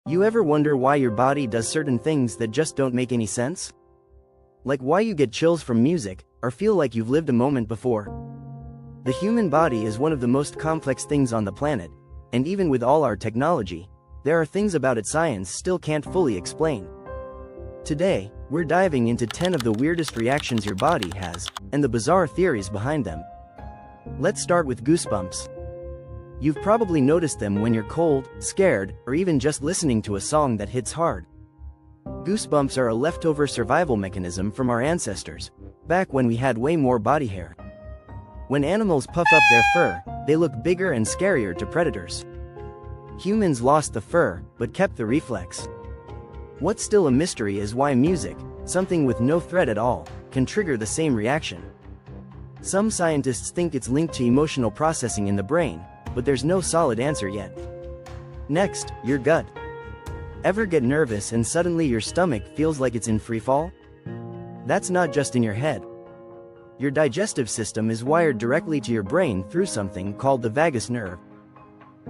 You ever wonder why your body does certain things that just don't make any sense? Like why you get chills from music, or feel like you've lived a moment before? The human body is one of the most complex things on the planet, and even with all our technology, there are things about it science still can't fully explain. Today, we're diving into 10 of the weirdest reactions your body has, and the bizarre theories behind them. Let's start with goosebumps. You've probably noticed them when you're cold, scared, or even just listening to a song that hits hard. Goosebumps are a leftover survival mechanism from our ancestors, back when we had way more body hair. When animals puff up their fur, they look bigger and scarier to predators. Humans lost the fur, but kept the reflex. What's still a mystery is why music, something with no threat at all, can trigger the same reaction. Some scientists think it's linked to emotional processing in the brain, but there's no solid answer yet. Next, your gut. Ever get nervous and suddenly your stomach feels like it's in free fall? That's not just in your head. Your digestive system is wired directly to your brain through something called the vagus nerve.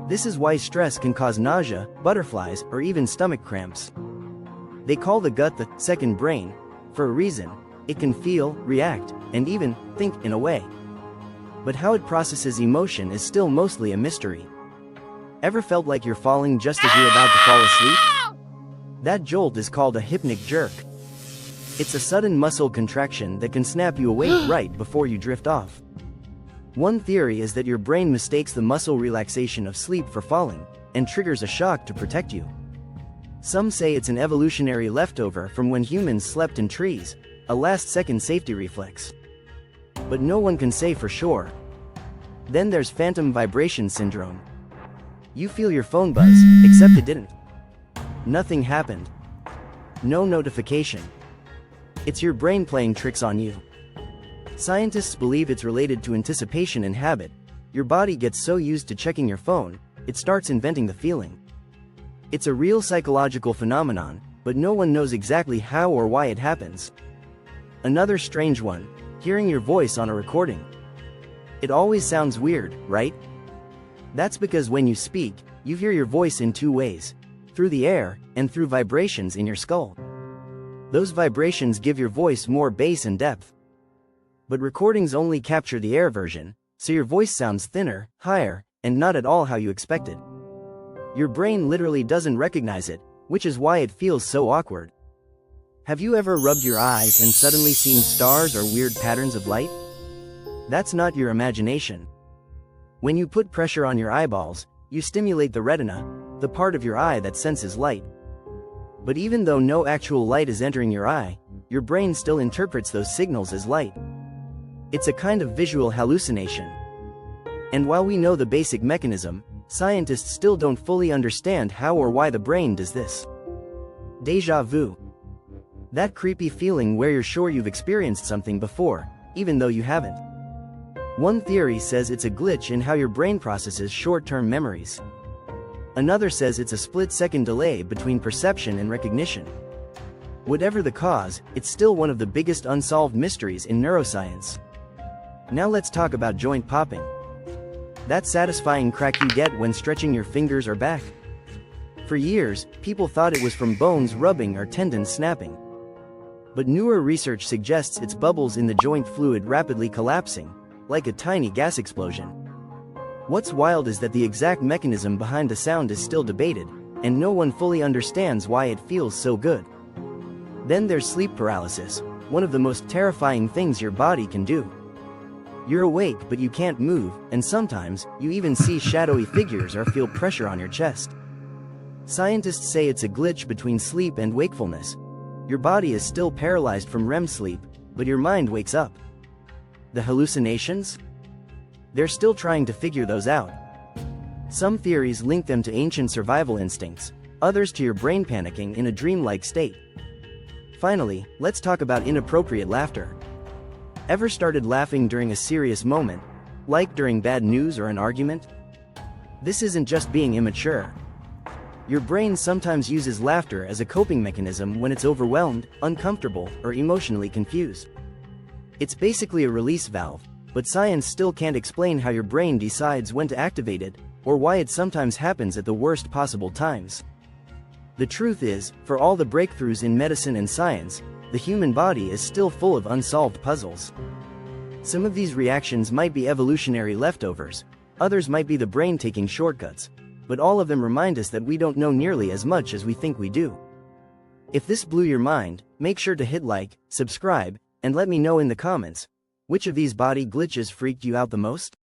This is why stress can cause nausea, butterflies, or even stomach cramps. They call the gut the second brain, for a reason. It can feel, react, and even think in a way. But how it processes emotion is still mostly a mystery. Ever felt like you're falling just as you're about to fall asleep? That jolt is called a hypnic jerk. It's a sudden muscle contraction that can snap you awake right before you drift off. One theory is that your brain mistakes the muscle relaxation of sleep for falling, and triggers a shock to protect you. Some say it's an evolutionary leftover from when humans slept in trees, a last-second safety reflex. But no one can say for sure. Then there's phantom vibration syndrome. You feel your phone buzz, except it didn't. Nothing happened. No notification. It's your brain playing tricks on you. Scientists believe it's related to anticipation and habit. Your body gets so used to checking your phone, it starts inventing the feeling. It's a real psychological phenomenon, but no one knows exactly how or why it happens. Another strange one, hearing your voice on a recording. It always sounds weird, right? That's because when you speak, you hear your voice in two ways, through the air, and through vibrations in your skull. Those vibrations give your voice more bass and depth. But recordings only capture the air version, so your voice sounds thinner, higher, and not at all how you expected. Your brain literally doesn't recognize it, which is why it feels so awkward. Have you ever rubbed your eyes and suddenly seen stars or weird patterns of light? That's not your imagination. When you put pressure on your eyeballs, you stimulate the retina, the part of your eye that senses light. But even though no actual light is entering your eye, your brain still interprets those signals as light. It's a kind of visual hallucination. And while we know the basic mechanism, scientists still don't fully understand how or why the brain does this. Déjà vu. That creepy feeling where you're sure you've experienced something before, even though you haven't. One theory says it's a glitch in how your brain processes short-term memories. Another says it's a split-second delay between perception and recognition. Whatever the cause, it's still one of the biggest unsolved mysteries in neuroscience. Now let's talk about joint popping. That satisfying crack you get when stretching your fingers or back. For years, people thought it was from bones rubbing or tendons snapping. But newer research suggests it's bubbles in the joint fluid rapidly collapsing, like a tiny gas explosion. What's wild is that the exact mechanism behind the sound is still debated, and no one fully understands why it feels so good. Then there's sleep paralysis, one of the most terrifying things your body can do. You're awake but you can't move, and sometimes, you even see shadowy figures or feel pressure on your chest. Scientists say it's a glitch between sleep and wakefulness. Your body is still paralyzed from REM sleep, but your mind wakes up. The hallucinations? They're still trying to figure those out. Some theories link them to ancient survival instincts, others to your brain panicking in a dreamlike state. Finally, let's talk about inappropriate laughter. Ever started laughing during a serious moment, like during bad news or an argument? This isn't just being immature. Your brain sometimes uses laughter as a coping mechanism when it's overwhelmed, uncomfortable, or emotionally confused. It's basically a release valve, but science still can't explain how your brain decides when to activate it, or why it sometimes happens at the worst possible times. The truth is, for all the breakthroughs in medicine and science, the human body is still full of unsolved puzzles. Some of these reactions might be evolutionary leftovers, others might be the brain taking shortcuts, but all of them remind us that we don't know nearly as much as we think we do. If this blew your mind, make sure to hit like, subscribe, and let me know in the comments, which of these body glitches freaked you out the most?